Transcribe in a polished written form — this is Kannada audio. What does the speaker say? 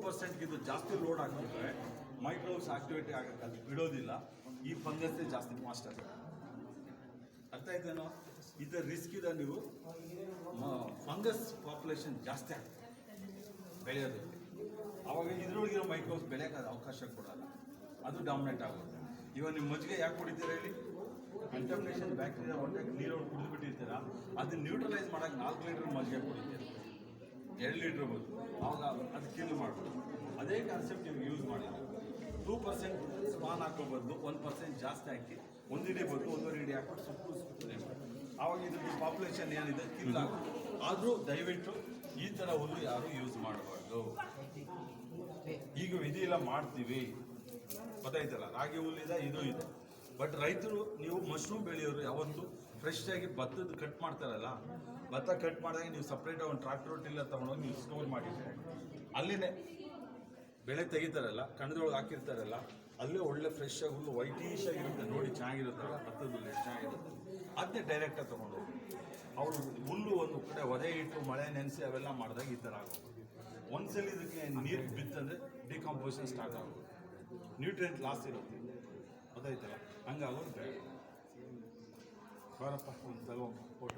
2%ಗಿಂತ ಜಾಸ್ತಿ ಲೋಡ್ ಆಗ್ತಿದ್ರೆ ಮೈಕ್ರೋಬ್ಸ್ ಆಕ್ಟಿವಿಟಿ ಆಗಕ್ಕೆ ಅದು ಬಿಡೋದಿಲ್ಲ. ಈ ಫಂಗಸ್ಸೇ ಜಾಸ್ತಿ ಫಾಸ್ಟ್ ಆಗುತ್ತೆ. ಅರ್ಥ ಆಯ್ತೇನೋ? ಇದರ ರಿಸ್ಕ್ ಇದೆ. ನೀವು ಫಂಗಸ್ ಪಾಪ್ಯುಲೇಷನ್ ಜಾಸ್ತಿ ಆಗ್ತದೆ ಬೆಳೆಯೋದು. ಆವಾಗ ಇದ್ರೊಳಗಿರೋ ಮೈಕ್ರೋಬ್ಸ್ ಬೆಳೆಯೋಕೆ ಅವಕಾಶ ಕೊಡಲ್ಲ, ಅದು ಡಾಮಿನೇಟ್ ಆಗುತ್ತೆ. ಇವಾಗ ನಿಮ್ಮ ಮಜ್ಜಿಗೆ ಯಾಕೆ ಕುಡಿತೀರಾ ಹೇಳಿ? ಕಂಟಮಿನೇಷನ್ ಬ್ಯಾಕ್ಟೀರಿಯಾ ಹೊಟ್ಟೆಗೆ ನೀರು ಕುಡಿದ್ಬಿಟ್ಟಿರ್ತೀರ, ಅದನ್ನ ನ್ಯೂಟ್ರಲೈಸ್ ಮಾಡೋಕೆ 4 ಲೀಟ್ರ್ ಮಜ್ಜಿಗೆ ಕುಡಿತೀರ, 2 ಲೀಟ್ರ್ ಬಂದು ಆವಾಗ ಅದು ಕಿಲ್ ಮಾಡ್ಬೋದು. ಅದೇ ಕಾನ್ಸೆಪ್ಟ್ ನೀವು ಯೂಸ್ ಮಾಡಿಲ್ಲ. 2% ಸ್ಪಾನ್ ಹಾಕೋ ಬದಲು 1% ಜಾಸ್ತಿ ಹಾಕಿ ಒಂದಿಡಿ ಬದಲು 1.5 ಇಡಿ ಹಾಕ್ಬಿಟ್ಟು ಸುತ್ತನೆ ಆವಾಗ ಇದ್ರ ಪಾಪ್ಯುಲೇಷನ್ ಏನಿದೆ ಕಿಲ್ ಆಗುತ್ತೆ. ಆದರೂ ದಯವಿಟ್ಟು ಈ ಥರ ಹುಲ್ಲು ಯಾರು ಯೂಸ್ ಮಾಡಬಾರ್ದು. ಈಗ ವಿಧಿ ಎಲ್ಲ ಮಾಡ್ತೀವಿ, ಗೊತ್ತಾಯ್ತಲ್ಲ, ರಾಗಿ ಹುಲ್ಲಿದೆ, ಇದು ಇದೆ. ಬಟ್ ರೈತರು, ನೀವು ಮಶ್ರೂಮ್ ಬೆಳೆಯೋರು ಯಾವತ್ತು ಫ್ರೆಶ್ ಆಗಿ ಭತ್ತದ ಕಟ್ ಮಾಡ್ತಾರಲ್ಲ, ಭತ್ತ ಕಟ್ ಮಾಡಿದಾಗ ನೀವು ಸಪ್ರೇಟಾಗಿ ಒಂದು ಟ್ರಾಕ್ಟರ್ ಟಿಲ್ಲರ್ ತೊಗೊಂಡೋಗಿ ನೀವು ಸ್ಟೋರ್ ಮಾಡಿದ್ರೆ ಅಲ್ಲಿನೇ ಬೆಳೆ ತೆಗಿತಾರಲ್ಲ, ಕಣದೊಳಗೆ ಹಾಕಿರ್ತಾರಲ್ಲ, ಅಲ್ಲೇ ಒಳ್ಳೆ ಫ್ರೆಶ್ ಆಗಿ ಹುಲ್ಲು ವೈಟೀಶ್ ಆಗಿರುತ್ತೆ, ನೋಡಿ ಚೆನ್ನಾಗಿರುತ್ತಲ್ಲ, ಭತ್ತದ ಹುಲ್ಲು ಎಷ್ಟು ಚೆನ್ನಾಗಿರುತ್ತೆ, ಅದನ್ನೇ ಡೈರೆಕ್ಟಾಗಿ ತೊಗೊಂಡೋಗಿ ಅವರು ಹುಲ್ಲು ಒಂದು ಕಡೆ ಒದೆ ಇಟ್ಟು ಮಳೆ ನೆನೆಸಿ ಅವೆಲ್ಲ ಮಾಡಿದಾಗ ಈ ಥರ ಆಗೋದು. ಒಂದ್ಸಲಿ ಇದಕ್ಕೆ ನೀರು ಬಿತ್ತಂದರೆ ಡಿಕಾಂಪೋಸಿಷನ್ ಸ್ಟಾರ್ಟ್ ಆಗೋದು, ನ್ಯೂಟ್ರಿಯೆಂಟ್ ಲಾಸ್ ಇರುತ್ತೆ, ಗೊತ್ತಾಯ್ತಲ್ಲ, ಹಂಗಾಗೋದು ಬೇಡ. ಬಾರಪ್ಪ ಒಂದು ತಗೋ ಫೋಟೋ.